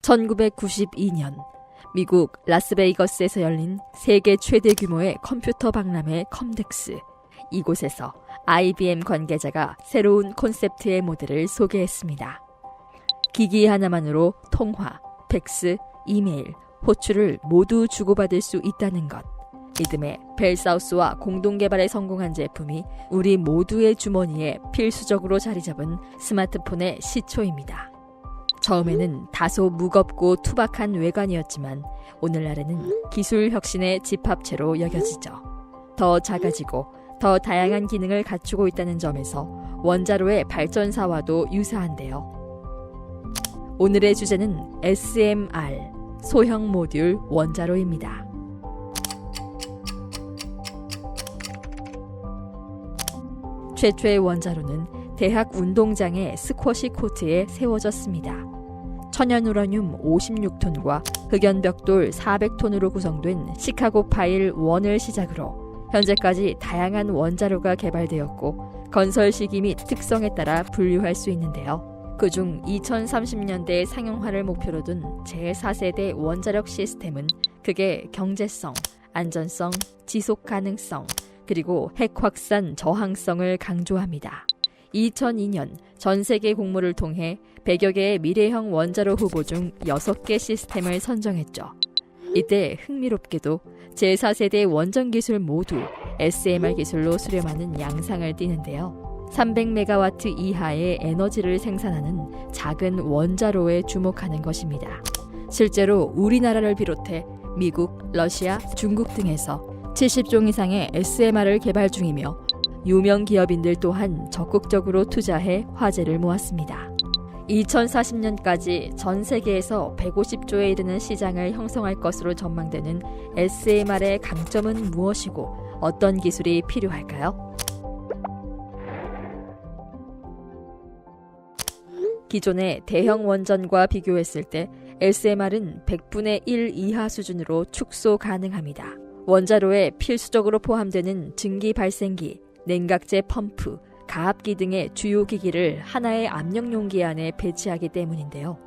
1992년 미국 라스베이거스에서 열린 세계 최대 규모의 컴퓨터 박람회 컴덱스. 이곳에서 IBM 관계자가 새로운 콘셉트의 모델을 소개했습니다. 기기 하나만으로 통화, 팩스, 이메일, 호출을 모두 주고받을 수 있다는 것. 이듬해 벨사우스와 공동개발에 성공한 제품이 우리 모두의 주머니에 필수적으로 자리 잡은 스마트폰의 시초입니다. 처음에는 다소 무겁고 투박한 외관이었지만 오늘날에는 기술 혁신의 집합체로 여겨지죠. 더 작아지고 더 다양한 기능을 갖추고 있다는 점에서 원자로의 발전사와도 유사한데요. 오늘의 주제는 SMR, 소형 모듈 원자로입니다. 최초의 원자로는 대학 운동장의 스쿼시 코트에 세워졌습니다. 천연우라늄 56톤과 흑연벽돌 400톤으로 구성된 시카고 파일 1을 시작으로 현재까지 다양한 원자로가 개발되었고 건설 시기 및 특성에 따라 분류할 수 있는데요. 그중 2030년대 상용화를 목표로 둔 제4세대 원자력 시스템은 극의 경제성, 안전성, 지속 가능성, 그리고 핵 확산 저항성을 강조합니다. 2002년 전 세계 공모를 통해 100여 개의 미래형 원자로 후보 중 6개 시스템을 선정했죠. 이때 흥미롭게도 제4세대 원전 기술 모두 SMR 기술로 수렴하는 양상을 띠는데요. 300메가와트 이하의 에너지를 생산하는 작은 원자로에 주목하는 것입니다. 실제로 우리나라를 비롯해 미국, 러시아, 중국 등에서 70종 이상의 SMR을 개발 중이며 유명 기업인들 또한 적극적으로 투자해 화제를 모았습니다. 2040년까지 전 세계에서 150조에 이르는 시장을 형성할 것으로 전망되는 SMR의 강점은 무엇이고 어떤 기술이 필요할까요? 기존의 대형 원전과 비교했을 때 SMR은 100분의 1 이하 수준으로 축소 가능합니다. 원자로에 필수적으로 포함되는 증기 발생기, 냉각제 펌프, 가압기 등의 주요 기기를 하나의 압력 용기 안에 배치하기 때문인데요.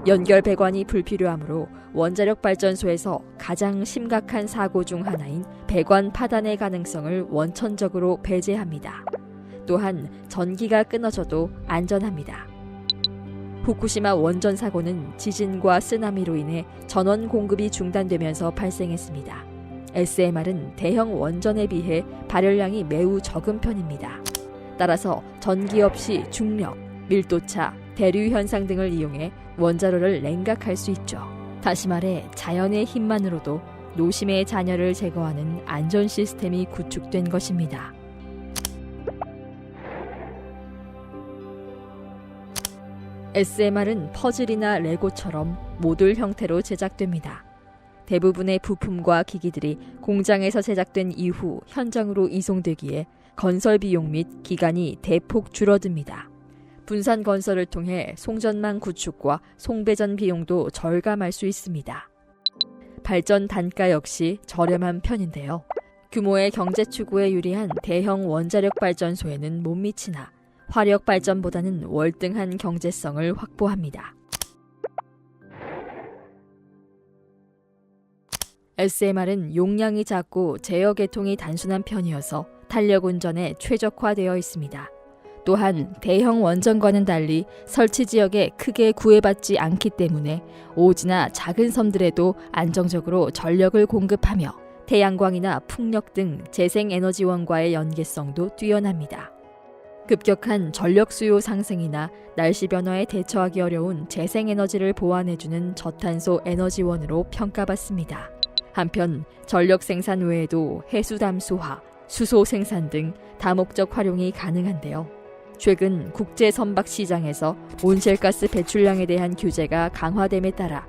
연결 배관이 불필요하므로 원자력 발전소에서 가장 심각한 사고 중 하나인 배관 파단의 가능성을 원천적으로 배제합니다. 또한 전기가 끊어져도 안전합니다. 후쿠시마 원전 사고는 지진과 쓰나미로 인해 전원 공급이 중단되면서 발생했습니다. SMR은 대형 원전에 비해 발열량이 매우 적은 편입니다. 따라서 전기 없이 중력, 밀도차, 대류 현상 등을 이용해 원자로를 냉각할 수 있죠. 다시 말해 자연의 힘만으로도 노심의 잔여를 제거하는 안전 시스템이 구축된 것입니다. SMR은 퍼즐이나 레고처럼 모듈 형태로 제작됩니다. 대부분의 부품과 기기들이 공장에서 제작된 이후 현장으로 이송되기에 건설 비용 및 기간이 대폭 줄어듭니다. 분산 건설을 통해 송전망 구축과 송배전 비용도 절감할 수 있습니다. 발전 단가 역시 저렴한 편인데요. 규모의 경제 추구에 유리한 대형 원자력 발전소에는 못 미치나 화력 발전보다는 월등한 경제성을 확보합니다. SMR은 용량이 작고 제어 계통이 단순한 편이어서 탄력 운전에 최적화되어 있습니다. 또한 대형 원전과는 달리 설치 지역에 크게 구애받지 않기 때문에 오지나 작은 섬들에도 안정적으로 전력을 공급하며 태양광이나 풍력 등 재생에너지원과의 연계성도 뛰어납니다. 급격한 전력 수요 상승이나 날씨 변화에 대처하기 어려운 재생에너지를 보완해주는 저탄소 에너지원으로 평가받습니다. 한편 전력 생산 외에도 해수 담수화, 수소 생산 등 다목적 활용이 가능한데요. 최근 국제 선박 시장에서 온실가스 배출량에 대한 규제가 강화됨에 따라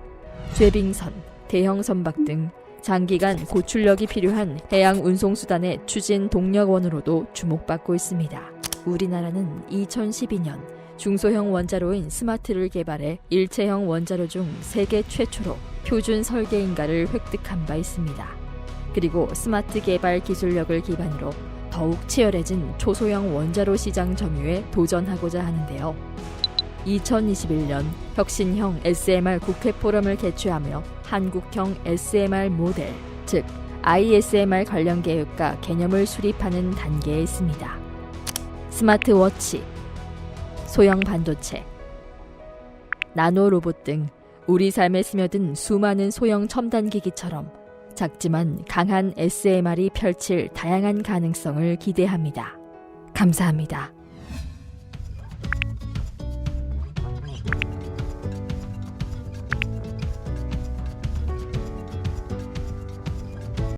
쇠빙선, 대형 선박 등 장기간 고출력이 필요한 해양 운송수단의 추진 동력원으로도 주목받고 있습니다. 우리나라는 2012년 중소형 원자로인 스마트를 개발해 일체형 원자로 중 세계 최초로 표준 설계인가를 획득한 바 있습니다. 그리고 스마트 개발 기술력을 기반으로 더욱 치열해진 초소형 원자로 시장 점유에 도전하고자 하는데요. 2021년 혁신형 SMR 국회 포럼을 개최하며 한국형 SMR 모델, 즉 ISMR 관련 계획과 개념을 수립하는 단계에 있습니다. 스마트워치, 소형 반도체, 나노 로봇 등 우리 삶에 스며든 수많은 소형 첨단 기기처럼 작지만 강한 SMR이 펼칠 다양한 가능성을 기대합니다. 감사합니다.